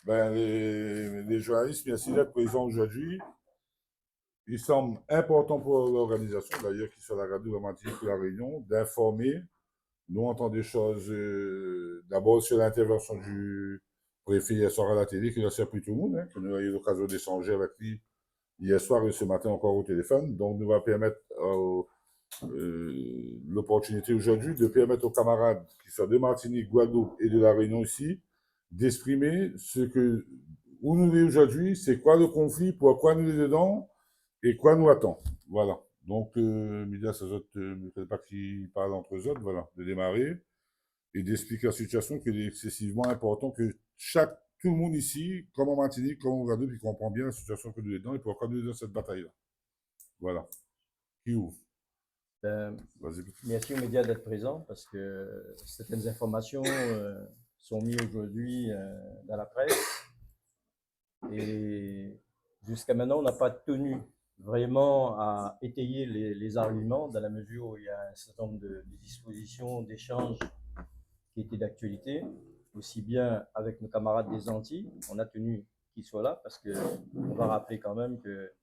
Ben, les journalistes, merci d'être présents aujourd'hui. Il semble important pour l'organisation, d'ailleurs, qui soit la radio, la Martinique ou la Réunion, d'informer. Nous, on entend des choses, d'abord sur l'intervention du préfet hier soir à la télé, qui a surpris tout le monde, hein, que nous avons eu l'occasion d'échanger avec lui hier soir et ce matin encore au téléphone. Donc, nous va permettre l'opportunité aujourd'hui de permettre aux camarades qui sont de Martinique, Guadeloupe et de la Réunion ici d'exprimer ce que, où nous sommes aujourd'hui, c'est quoi le conflit, pourquoi nous sommes dedans et quoi nous attend. Voilà. Donc, Média, ça autres, ne fait pas qui parlent entre eux autres, voilà, de démarrer et d'expliquer la situation qu'il est excessivement important que tout le monde ici, comme en Martinique, comme en Guadeloupe, il comprend bien la situation que nous sommes dedans et pourquoi nous sommes dans cette bataille-là. Voilà. Qui ouvre? Euh, Vas-y. Merci aux médias d'être présents parce que certaines informations sont mises aujourd'hui dans la presse et jusqu'à maintenant, on n'a pas tenu vraiment à étayer les arguments dans la mesure où il y a un certain nombre de dispositions, d'échanges qui étaient d'actualité, aussi bien avec nos camarades des Antilles, on a tenu qu'ils soient là parce qu'on va rappeler quand même que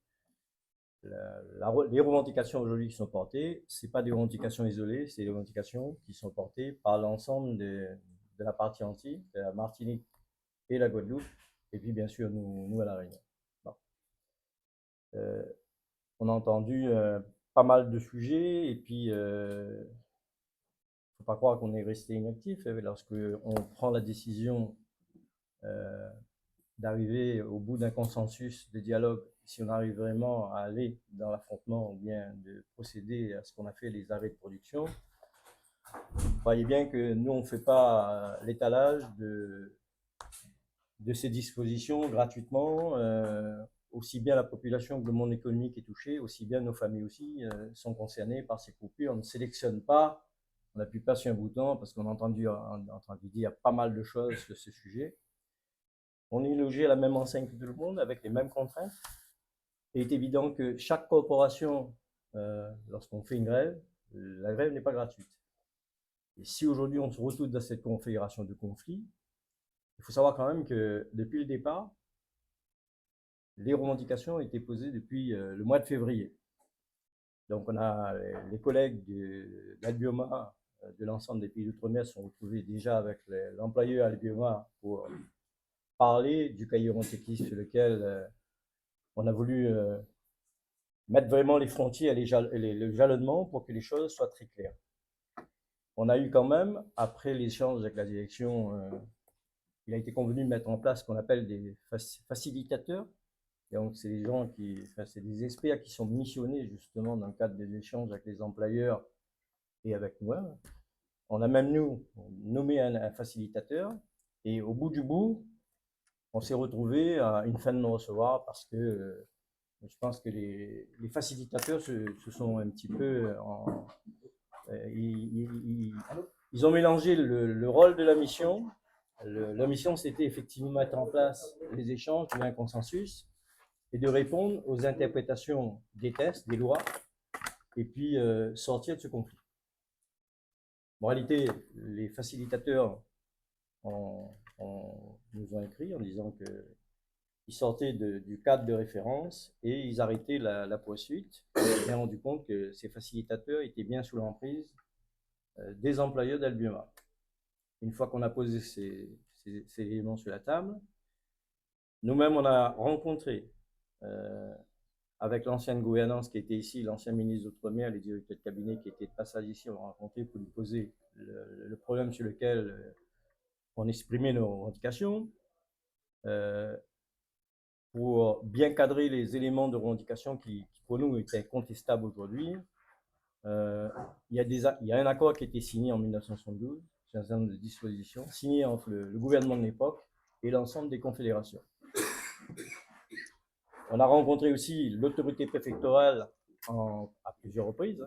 les revendications aujourd'hui qui sont portées, ce pas des revendications isolées, c'est des revendications qui sont portées par l'ensemble de la partie entière, de la Martinique et la Guadeloupe, et puis bien sûr nous à La Réunion. Bon. Euh, on a entendu pas mal de sujets, et puis faut pas croire qu'on est resté inactif lorsque on prend la décision euh, d'arriver au bout d'un consensus de dialogue, si on arrive vraiment à aller dans l'affrontement ou bien de procéder à ce qu'on a fait les arrêts de production, voyez bien que nous, on ne fait pas l'étalage de ces dispositions gratuitement. Aussi bien la population que le monde économique est touché, aussi bien nos familles aussi sont concernées par ces coupures. On ne sélectionne pas, on n'appuie pas sur un bouton parce qu'on a entendu dire pas mal de choses sur ce sujet. On est logé à la même enseigne que tout le monde avec les mêmes contraintes. Il est évident que chaque corporation, lorsqu'on fait une grève, la grève n'est pas gratuite. Et si aujourd'hui on se retrouve dans cette configuration de conflit, il faut savoir quand même que depuis le départ, les revendications ont été posées depuis le mois de février. Donc on a les collègues d'Albioma de l'ensemble des pays d'outre-mer sont retrouvés déjà avec l'employeur Albioma pour parler du cahier revendicatif sur lequel on a voulu mettre vraiment les frontières et le jalonnement pour que les choses soient très claires. On a eu quand même, après l'échange avec la direction, il a été convenu de mettre en place ce qu'on appelle des facilitateurs. Donc, c'est des gens c'est des experts qui sont missionnés justement dans le cadre des échanges avec les employeurs et avec nous. On a même, nous, nommé un facilitateur. Et au bout du bout, on s'est retrouvé à une fin de non-recevoir parce que je pense que les facilitateurs se sont un petit peu ils ont mélangé le rôle de la mission. La mission, c'était effectivement mettre en place les échanges, trouver un consensus et de répondre aux interprétations des textes, des lois, et puis sortir de ce conflit. En réalité, les facilitateurs nous ont écrit en disant qu'ils sortaient du cadre de référence et ils arrêtaient la poursuite. Ils se sont rendu compte que ces facilitateurs étaient bien sous l'emprise des employeurs d'Albioma. Une fois qu'on a posé ces éléments sur la table, nous-mêmes, on a rencontré avec l'ancienne gouvernance qui était ici, l'ancien ministre d'Outre-mer, les directeurs de cabinet qui étaient de passage ici, on a rencontré pour lui poser le problème sur lequel on exprimait nos revendications, pour bien cadrer les éléments de revendication qui pour nous étaient contestables aujourd'hui. Il y a un accord qui a été signé en 1972, c'est un certain nombre de dispositions, signé entre le gouvernement de l'époque et l'ensemble des confédérations. On a rencontré aussi l'autorité préfectorale à plusieurs reprises.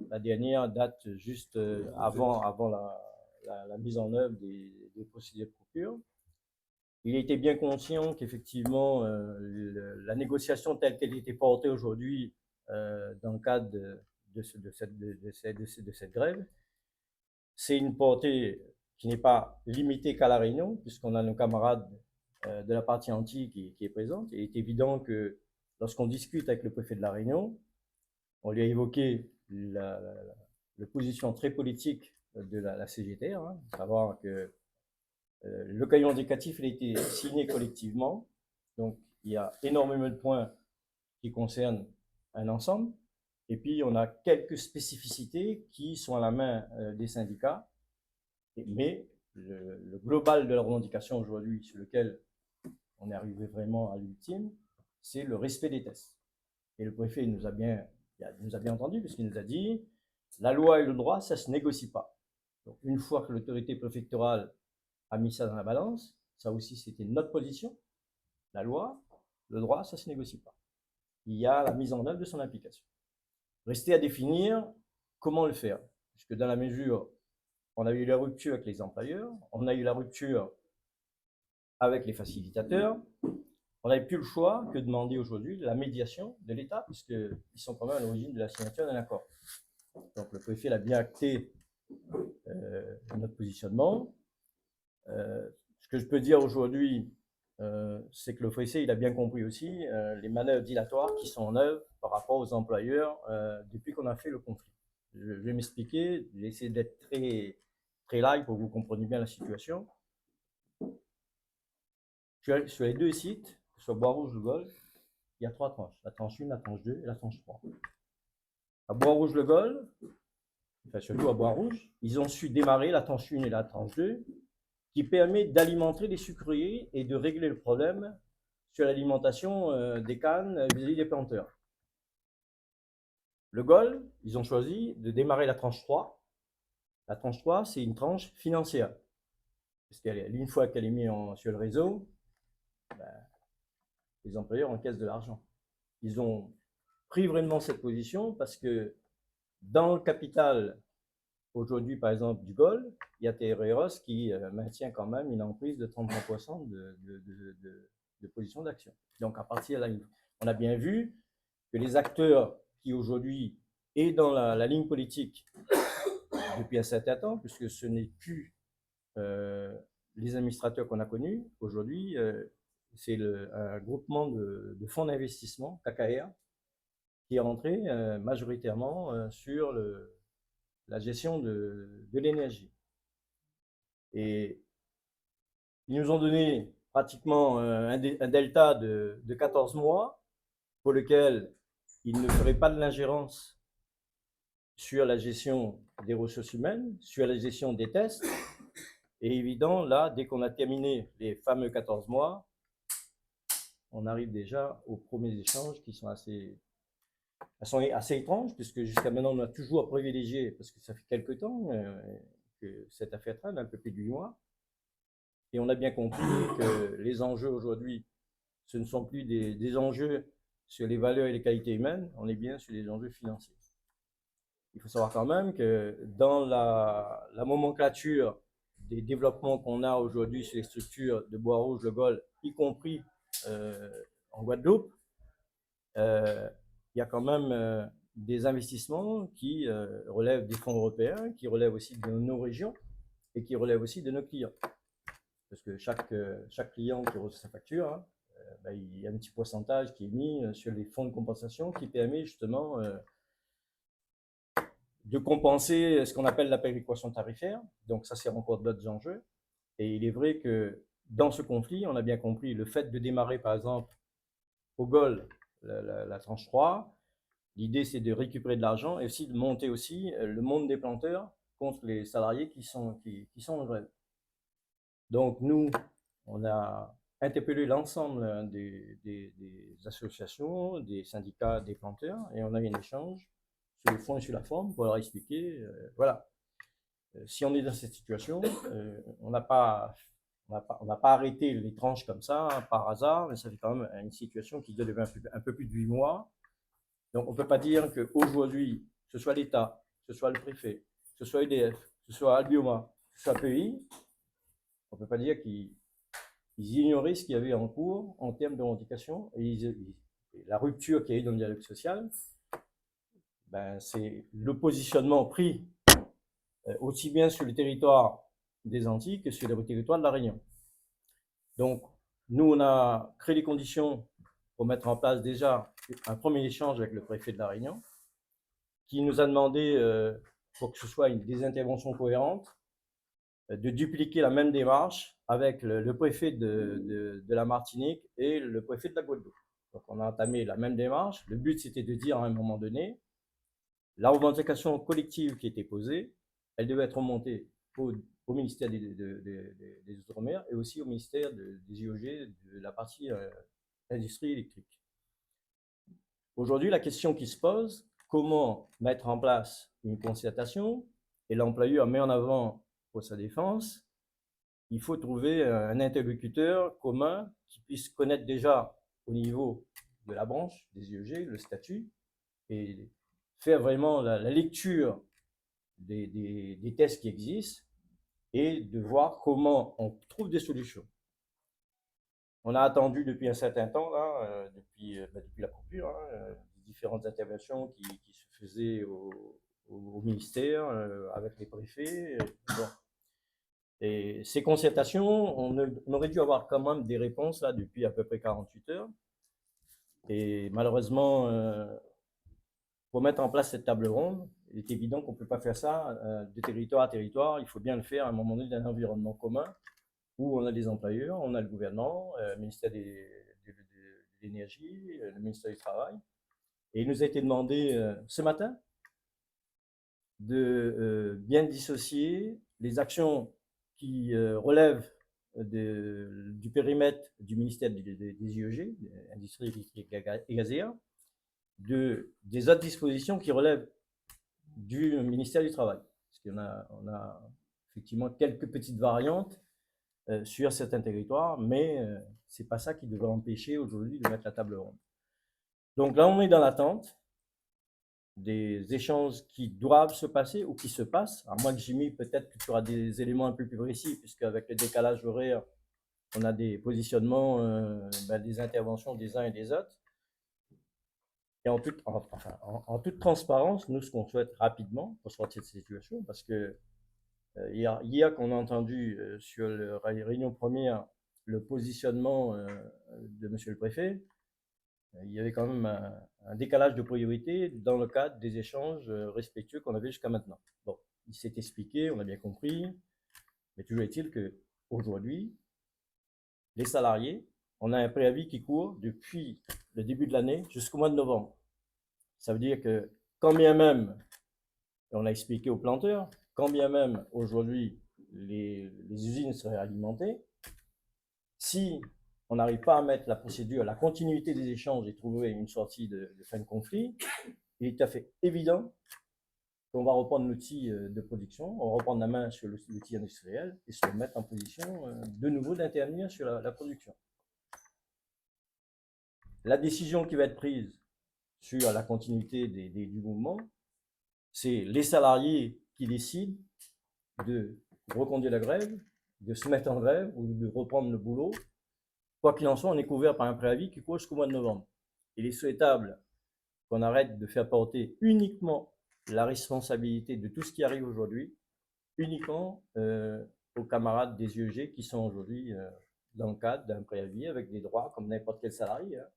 La dernière date juste avant la mise en œuvre des procédures de coupure. Il était bien conscient qu'effectivement, la négociation telle qu'elle était portée aujourd'hui dans le cadre de cette grève, c'est une portée qui n'est pas limitée qu'à La Réunion, puisqu'on a nos camarades de la partie anti qui est présente. Et il est évident que lorsqu'on discute avec le préfet de La Réunion, on lui a évoqué la position très politique de la CGTR, hein, savoir que le cahier indicatif il a été signé collectivement, donc il y a énormément de points qui concernent un ensemble, et puis on a quelques spécificités qui sont à la main des syndicats, mais le global de la revendication aujourd'hui sur lequel on est arrivé vraiment à l'ultime, c'est le respect des tests. Et le préfet nous a bien entendu, puisqu'il nous a dit la loi et le droit, ça ne se négocie pas. Donc, une fois que l'autorité préfectorale a mis ça dans la balance, ça aussi c'était notre position. La loi, le droit, ça ne se négocie pas. Il y a la mise en œuvre de son application. Restait à définir comment le faire, puisque dans la mesure, on a eu la rupture avec les employeurs, on a eu la rupture avec les facilitateurs, on n'avait plus le choix que de demander aujourd'hui la médiation de l'État, puisqu'ils sont quand même à l'origine de la signature d'un accord. Donc le préfet a bien acté notre positionnement. Ce que je peux dire aujourd'hui, c'est que le préfet il a bien compris aussi les manœuvres dilatoires qui sont en œuvre par rapport aux employeurs depuis qu'on a fait le conflit. Je vais m'expliquer, j'ai essayé d'être très live pour que vous compreniez bien la situation. Sur les deux sites, sur Bois-Rouge-le-Golfe, il y a 3 tranches. La tranche 1, la tranche 2 et la tranche 3. À Bois-Rouge-le-Golfe, enfin surtout à Bois-Rouge, ils ont su démarrer la tranche 1 et la tranche 2, qui permet d'alimenter les sucriers et de régler le problème sur l'alimentation des cannes vis-à-vis des planteurs. Le Golfe, ils ont choisi de démarrer la tranche 3. La tranche 3, c'est une tranche financière. Parce qu'une fois qu'elle est mise sur le réseau, ben, les employeurs encaissent de l'argent. Ils ont pris vraiment cette position parce que dans le capital, aujourd'hui, par exemple, du Golfe, il y a Tereros qui maintient quand même une emprise de 33% de position d'action. Donc, à partir de là, on a bien vu que les acteurs qui aujourd'hui est dans la ligne politique depuis un certain temps, puisque ce n'est plus les administrateurs qu'on a connus, aujourd'hui, c'est un groupement de fonds d'investissement, KKR, qui est rentré majoritairement sur la gestion de l'énergie. Et ils nous ont donné pratiquement un delta de 14 mois pour lequel ils ne feraient pas de l'ingérence sur la gestion des ressources humaines, sur la gestion des tests. Et évident, là, dès qu'on a terminé les fameux 14 mois, on arrive déjà aux premiers échanges qui sont assez étranges, puisque jusqu'à maintenant, on a toujours privilégié, parce que ça fait quelques temps que cette affaire traîne, un peu plus de 8 mois, et on a bien compris que les enjeux aujourd'hui, ce ne sont plus des enjeux sur les valeurs et les qualités humaines, on est bien sur les enjeux financiers. Il faut savoir quand même que dans la nomenclature des développements qu'on a aujourd'hui sur les structures de Bois-Rouge, le Golfe, y compris en Guadeloupe, il y a quand même des investissements qui relèvent des fonds européens, qui relèvent aussi de nos régions et qui relèvent aussi de nos clients. Parce que chaque client qui reçoit sa facture, hein, il y a un petit pourcentage qui est mis sur les fonds de compensation qui permet justement de compenser ce qu'on appelle la péréquation tarifaire. Donc ça, c'est encore d'autres enjeux. Et il est vrai que dans ce conflit, on a bien compris le fait de démarrer, par exemple, au Golfe, la tranche 3. L'idée, c'est de récupérer de l'argent et aussi de monter aussi le monde des planteurs contre les salariés qui sont en grève. Donc nous, on a interpellé l'ensemble des associations, des syndicats, des planteurs, et on a eu un échange sur le fond et sur la forme pour leur expliquer, voilà, si on est dans cette situation, on n'a pas arrêté les tranches comme ça par hasard, mais ça fait quand même une situation qui dure depuis un peu plus de 8 mois. Donc on ne peut pas dire qu'aujourd'hui, que ce soit l'État, que ce soit le préfet, que ce soit EDF, que ce soit Albioma, que ce soit PEI, on ne peut pas dire qu'ils ignoraient ce qu'il y avait en cours en termes de revendication. Et la rupture qu'il y a eu dans le dialogue social, c'est le positionnement pris aussi bien sur le territoire des Antilles que sur le territoire de la Réunion. Donc, nous, on a créé les conditions pour mettre en place déjà un premier échange avec le préfet de La Réunion, qui nous a demandé, pour que ce soit des interventions cohérentes, de dupliquer la même démarche avec le préfet de la Martinique et le préfet de la Guadeloupe. Donc, on a entamé la même démarche. Le but, c'était de dire à un moment donné, la revendication collective qui était posée, elle devait être remontée au ministère des Outre-mer et aussi au ministère des IOG, de la partie industrie électrique. Aujourd'hui, la question qui se pose, comment mettre en place une concertation, et l'employeur met en avant pour sa défense, il faut trouver un interlocuteur commun qui puisse connaître déjà au niveau de la branche des IEG le statut et faire vraiment la lecture des tests qui existent et de voir comment on trouve des solutions. On a attendu depuis un certain temps, là, depuis la coupure, hein, différentes interventions qui se faisaient au ministère, avec les préfets. Bon. Et ces concertations, on aurait dû avoir quand même des réponses là, depuis à peu près 48 heures. Et malheureusement, pour mettre en place cette table ronde, il est évident qu'on ne peut pas faire ça de territoire à territoire. Il faut bien le faire à un moment donné d'un environnement commun où on a des employeurs, on a le gouvernement, le ministère de l'énergie, le ministère du travail. Et il nous a été demandé ce matin de bien dissocier les actions qui relèvent du périmètre du ministère des IEG, Industrie électrique et gazière, des autres dispositions qui relèvent du ministère du Travail. Parce qu'on a effectivement quelques petites variantes sur certains territoires, mais ce n'est pas ça qui devrait empêcher aujourd'hui de mettre la table ronde. Donc là, on est dans l'attente des échanges qui doivent se passer ou qui se passent. À moins que Jimmy, peut-être que tu auras des éléments un peu plus précis, puisqu'avec le décalage horaire, on a des positionnements, des interventions des uns et des autres. Et en toute transparence, nous, ce qu'on souhaite rapidement pour sortir de cette situation, parce que hier qu'on a entendu sur la réunion première le positionnement de M. le Préfet, il y avait quand même un décalage de priorité dans le cadre des échanges respectueux qu'on avait jusqu'à maintenant. Bon, il s'est expliqué, on a bien compris, mais toujours est-il qu'aujourd'hui, les salariés, on a un préavis qui court depuis le début de l'année jusqu'au mois de novembre. Ça veut dire que quand bien même, on a expliqué aux planteurs, quand bien même aujourd'hui les usines seraient alimentées, si on n'arrive pas à mettre la procédure, la continuité des échanges et trouver une sortie de fin de conflit, il est tout à fait évident qu'on va reprendre l'outil de production, on va reprendre la main sur l'outil industriel et se mettre en position de nouveau d'intervenir sur la production. La décision qui va être prise sur la continuité du mouvement, c'est les salariés qui décident de reconduire la grève, de se mettre en grève ou de reprendre le boulot. Quoi qu'il en soit, on est couvert par un préavis qui court jusqu'au mois de novembre. Il est souhaitable qu'on arrête de faire porter uniquement la responsabilité de tout ce qui arrive aujourd'hui, uniquement aux camarades des IEG qui sont aujourd'hui dans le cadre d'un préavis avec des droits comme n'importe quel salarié. Hein.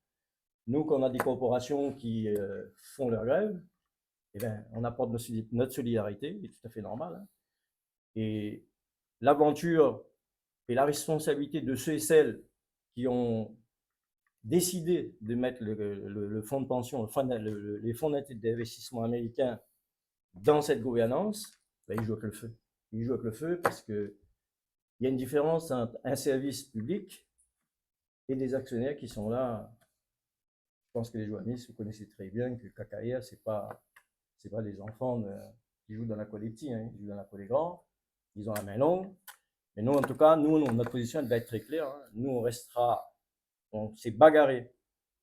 Nous, quand on a des corporations qui font leur grève, eh bien, on apporte notre solidarité, c'est tout à fait normal. Hein. Et l'aventure et la responsabilité de ceux et celles qui ont décidé de mettre le fonds de pension, les fonds d'investissement américains dans cette gouvernance, ben, ils jouent avec le feu. Ils jouent avec le feu parce qu'il y a une différence entre un service public et des actionnaires qui sont là. Je pense que les journalistes, vous connaissez très bien que KKR, ce n'est pas des enfants qui jouent dans la cour des petits, hein, ils jouent dans la cour des grands, ils ont la main longue. Mais nous, en tout cas, notre position elle va être très claire. Hein. Nous, on restera, on s'est bagarré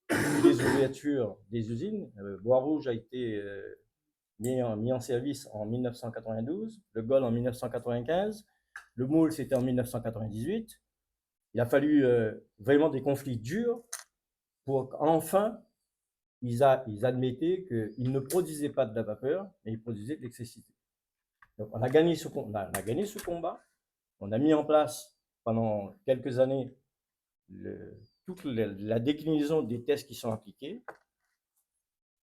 depuis les ouvertures des usines. Bois-Rouge a été mis en service en 1992, le Gol en 1995, le Moule c'était en 1998. Il a fallu vraiment des conflits durs pour qu'enfin ils admettaient qu'ils ne produisaient pas de la vapeur, mais ils produisaient de l'électricité. Donc on a gagné ce combat, on a mis en place pendant quelques années toute la déclinaison des tests qui sont appliqués.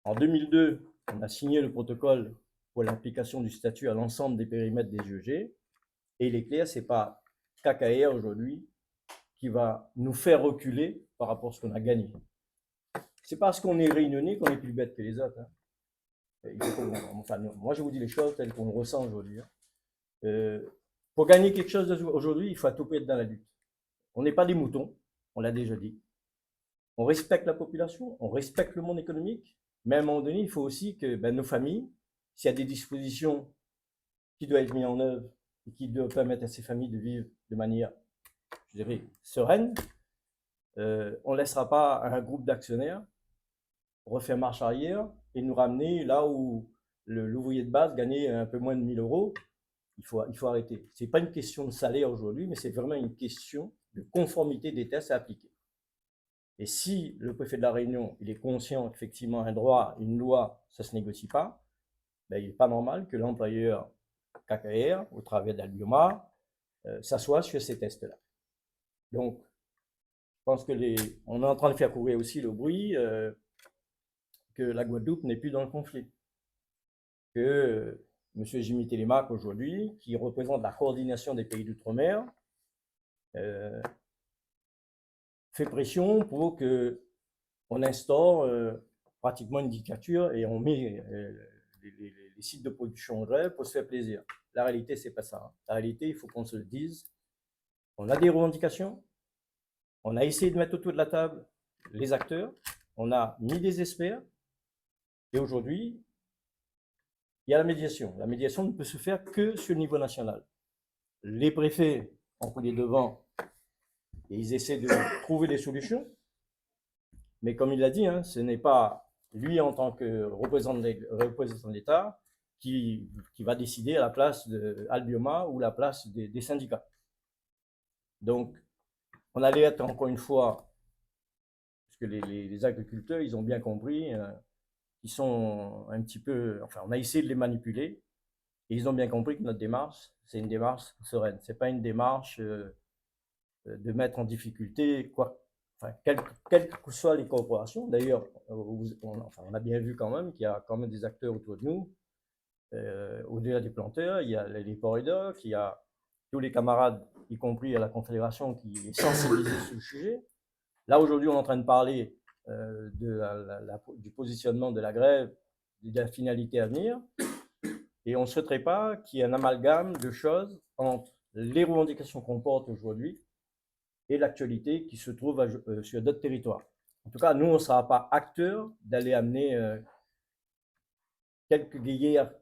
En 2002, on a signé le protocole pour l'application du statut à l'ensemble des périmètres des UEG. Et il est clair, ce n'est pas KKR aujourd'hui qui va nous faire reculer par rapport à ce qu'on a gagné. C'est parce qu'on est réunionnais qu'on est plus bête que les autres. Hein. Moi, je vous dis les choses telles qu'on ressent aujourd'hui. Hein. Pour gagner quelque chose aujourd'hui, il faut à tout prix être dans la lutte. On n'est pas des moutons, on l'a déjà dit. On respecte la population, on respecte le monde économique, mais à un moment donné, il faut aussi que nos familles, s'il y a des dispositions qui doivent être mises en œuvre et qui doivent permettre à ces familles de vivre de manière, je dirais, sereine, on ne laissera pas un groupe d'actionnaires refaire marche arrière et nous ramener là où l'ouvrier de base gagnait un peu moins de 1 000 euros. Il faut arrêter. Ce n'est pas une question de salaire aujourd'hui, mais c'est vraiment une question de conformité des tests à appliquer. Et si le préfet de la Réunion il est conscient qu'effectivement un droit, une loi, ça ne se négocie pas, il n'est pas normal que l'employeur KKR, au travers d'Albioma, s'assoie sur ces tests-là. Donc, je pense qu'on est en train de faire courir aussi le bruit que la Guadeloupe n'est plus dans le conflit. Que M. Jimmy Télémac, aujourd'hui, qui représente la coordination des pays d'outre-mer, fait pression pour qu'on instaure pratiquement une dictature et on met les sites de production en grève pour se faire plaisir. La réalité, c'est pas ça. Hein. La réalité, il faut qu'on se le dise. On a des revendications. On a essayé de mettre autour de la table les acteurs. On a mis des experts. Et aujourd'hui, il y a la médiation. La médiation ne peut se faire que sur le niveau national. Les préfets ont pris les devants et ils essaient de trouver des solutions. Mais comme il l'a dit, hein, ce n'est pas lui en tant que représentant de l'État qui va décider à la place d'Albioma ou la place des syndicats. Donc, on allait être encore une fois, parce que les agriculteurs, ils ont bien compris, ils sont un petit peu, enfin, on a essayé de les manipuler, et ils ont bien compris que notre démarche, c'est une démarche sereine. Ce n'est pas une démarche de mettre en difficulté quelles que soient les corporations. D'ailleurs, on a bien vu quand même qu'il y a quand même des acteurs autour de nous. Au-delà des planteurs, il y a les ports et docks, il y a tous les camarades, y compris à la Confédération, qui est sensibilisée sur le sujet. Là, aujourd'hui, on est en train de parler du positionnement de la grève, de la finalité à venir. Et on ne souhaiterait pas qu'il y ait un amalgame de choses entre les revendications qu'on porte aujourd'hui et l'actualité qui se trouve sur d'autres territoires. En tout cas, nous, on ne sera pas acteurs d'aller amener quelques guerrières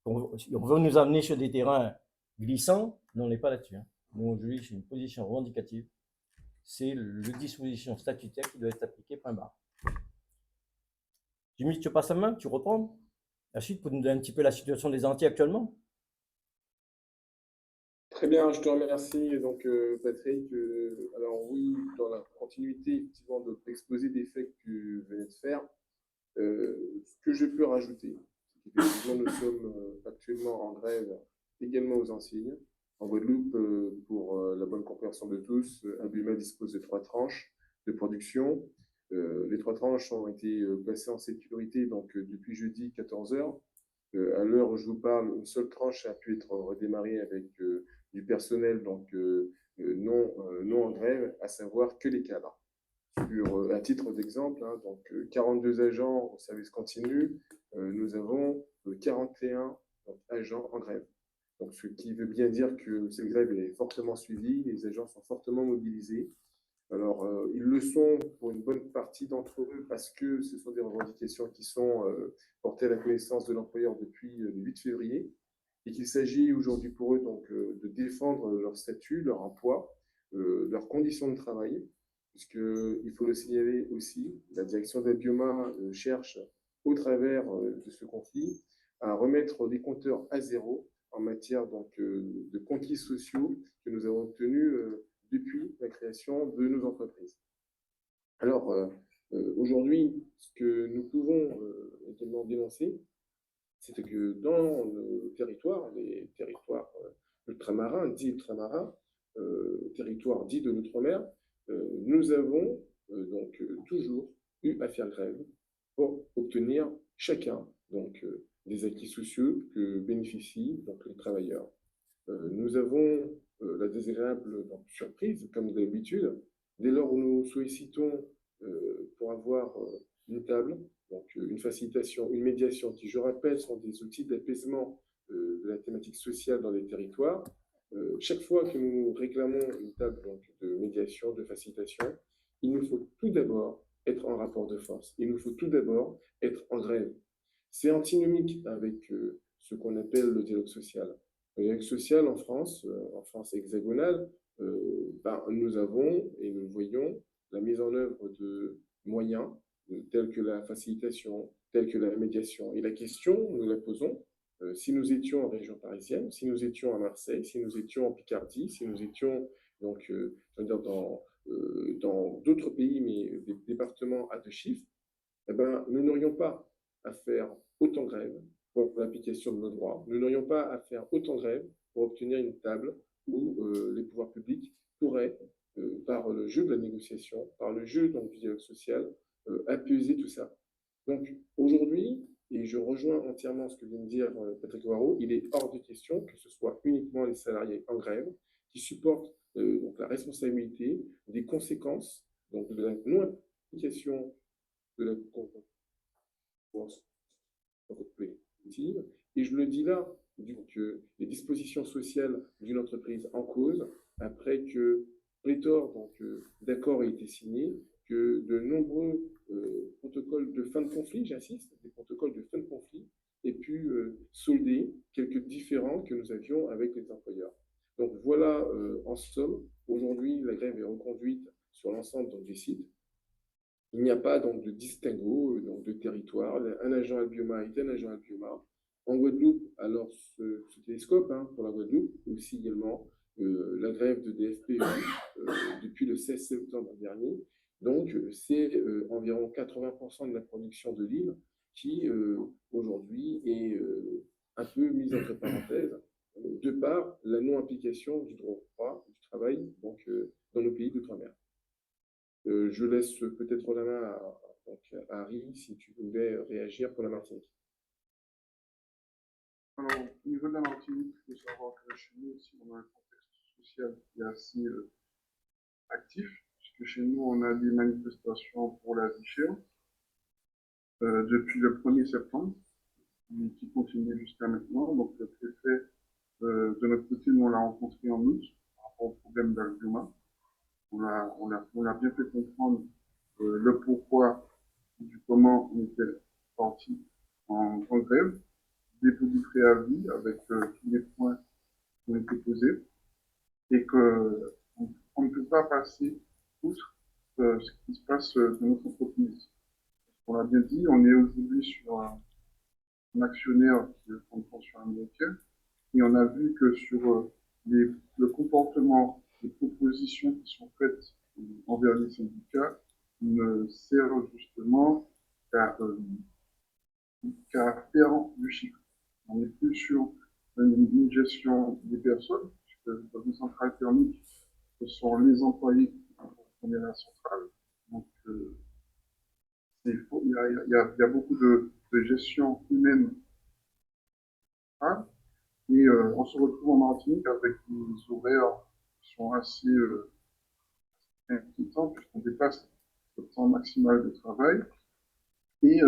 on veut nous amener sur des terrains glissants, mais on n'est pas là-dessus. Hein. Nous, aujourd'hui, c'est une position revendicative. C'est la disposition statutaire qui doit être appliquée, point barre. Jimmy, tu passes la main, tu reprends la suite pour nous donner un petit peu la situation des Antilles actuellement. Très bien, je te remercie. Donc, Patrick, alors oui, dans la continuité effectivement de l'exposé des faits que tu venais de faire, ce que je peux rajouter, c'est qu'effectivement, nous sommes actuellement en grève également aux Antilles. En Guadeloupe, pour la bonne compréhension de tous, Albioma dispose de 3 tranches de production. Les 3 tranches ont été placées en sécurité donc, depuis jeudi 14h. À l'heure où je vous parle, une seule tranche a pu être redémarrée avec du personnel donc, non en grève, à savoir que les cadres. À titre d'exemple, hein, donc 42 agents au service continu, nous avons 41 agents en grève. Donc, ce qui veut bien dire que cette grève est fortement suivie, les agents sont fortement mobilisés. Alors, ils le sont pour une bonne partie d'entre eux parce que ce sont des revendications qui sont portées à la connaissance de l'employeur depuis le 8 février et qu'il s'agit aujourd'hui pour eux donc, de défendre leur statut, leur emploi, leurs conditions de travail, puisqu'il faut le signaler aussi, la direction d'Albioma cherche, au travers de ce conflit, à remettre les compteurs à zéro en matière donc, de conquis sociaux que nous avons obtenus depuis la création de nos entreprises. Alors, aujourd'hui, ce que nous pouvons également dénoncer, c'est que dans nos territoires, les territoires ultramarins, dits ultramarins, territoires dits de l'outre-mer, nous avons toujours eu à faire grève pour obtenir chacun des acquis sociaux que bénéficient donc, les travailleurs. Nous avons la désagréable surprise, comme d'habitude, dès lors où nous sollicitons pour avoir une table, une facilitation, une médiation, qui, je rappelle, sont des outils d'apaisement de la thématique sociale dans les territoires. Chaque fois que nous réclamons une table de médiation, de facilitation, il nous faut tout d'abord être en rapport de force. Il nous faut tout d'abord être en grève. C'est antinomique avec ce qu'on appelle le dialogue social. Le dialogue social en France hexagonale, nous avons, et nous le voyons, la mise en œuvre de moyens tels que la facilitation, tels que la médiation. Et la question, nous la posons, si nous étions en région parisienne, si nous étions à Marseille, si nous étions en Picardie, si nous étions dans d'autres pays, mais des départements à deux chiffres, eh ben, nous n'aurions pas à faire autant grève pour l'application de nos droits. Nous n'aurions pas à faire autant grève pour obtenir une table où les pouvoirs publics pourraient, par le jeu de la négociation, par le jeu du dialogue social, apaiser tout ça. Donc aujourd'hui, et je rejoins entièrement ce que vient de dire Patrick Warreau, il est hors de question que ce soit uniquement les salariés en grève qui supportent la responsabilité des conséquences de la non-application de la collective. Et je le dis là, que les dispositions sociales d'une entreprise en cause, après que pléthore d'accords aient été signés, que de nombreux protocoles de fin de conflit, j'insiste, des protocoles de fin de conflit, aient pu solder quelques différends que nous avions avec les employeurs. Donc voilà, en somme, aujourd'hui, la grève est reconduite sur l'ensemble des sites. Il n'y a pas donc de distinguo de territoire. Un agent Albioma est un agent Albioma. En Guadeloupe, alors ce télescope pour la Guadeloupe, aussi également la grève de DFPE depuis le 16 septembre dernier. Donc c'est environ 80% de la production de l'île qui aujourd'hui est un peu mise entre parenthèses de par la non-application du droit du travail dans nos pays d'outre-mer. Je laisse peut-être la main à Harry, si tu voulais réagir pour la Martinique. Alors, au niveau de la Martinique, il faut savoir que chez nous aussi, on a un contexte social qui est assez actif, puisque chez nous, on a des manifestations pour la vie chère depuis le 1er septembre, qui continuent jusqu'à maintenant. Donc, le préfet, de notre côté, nous, on l'a rencontré en août par rapport au problème d'Albioma. On a bien fait comprendre le pourquoi du comment on était parti en grève, dépôt du préavis avec tous les points qui ont été posés, et qu'on ne peut pas passer outre ce qui se passe dans notre entreprise. On l'a bien dit, on est aujourd'hui sur un actionnaire qui est une pension américaine, et on a vu que sur le comportement, les propositions qui sont faites envers les syndicats ne servent justement qu'à faire du chiffre. On n'est plus sur une gestion des personnes, puisque dans une centrale thermique, ce sont les employés qui font la centrale. Donc, il y a beaucoup de gestion humaine. Et on se retrouve en Martinique avec des horaires qui sont assez inquiétants, puisqu'on dépasse le temps maximal de travail, et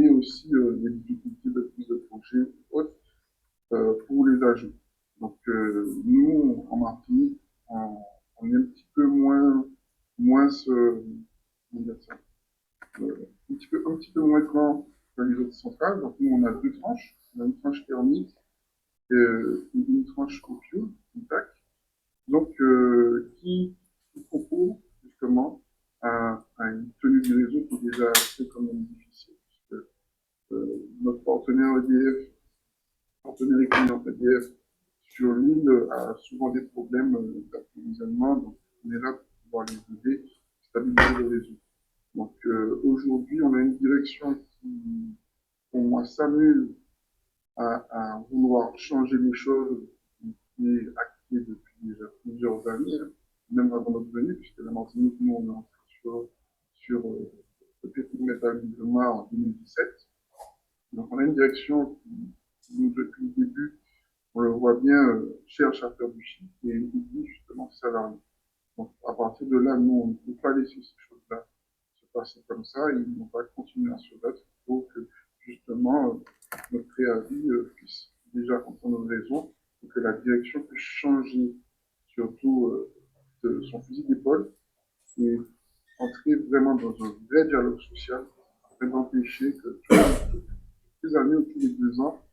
aussi des difficultés de prise de congé hautes pour les agents. Donc nous, en Martinique, on est un petit peu moins un petit peu moins grand que les autres centrales. Donc nous, on a deux tranches. On a une tranche thermique et une tranche au fioul, une TAC. Donc qui propose justement à une tenue du réseau qui est déjà assez quand même difficile. Puisque notre partenaire économique EDF sur l'île a souvent des problèmes d'approvisionnement, donc on est là pour pouvoir les aider, stabiliser le réseau. Donc aujourd'hui, on a une direction qui, pour moi, s'amuse à vouloir changer les choses, qui est actée depuis déjà plusieurs années. même avant notre venue, puisque la Martinique, nous, on est entré sur le périmètre d'alignement en 2017. Donc, on a une direction qui, nous, depuis le début, on le voit bien, cherche à faire du chiffre et oublie justement ses salariés. Donc, à partir de là, nous, on ne peut pas laisser ces choses-là se passer comme ça et on va continuer à se battre pour que, justement, notre préavis puisse déjà comprendre nos raisons et que la direction puisse changer, surtout de son fusil d'épaule et entrer vraiment dans un vrai dialogue social afin d'empêcher que toutes les années ou tous les 2 ans,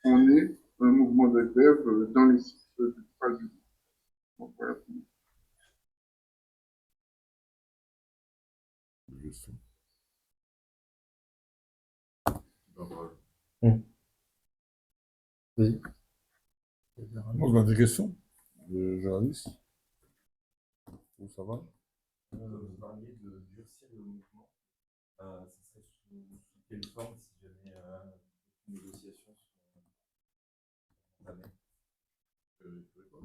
on ait un mouvement de grève dans les sites de phase. Donc, voilà. Question. Vas-y. Moi, on a des questions de journalistes. Où ça va? Vous parliez de durcir le mouvement. Ce serait sous quelle forme si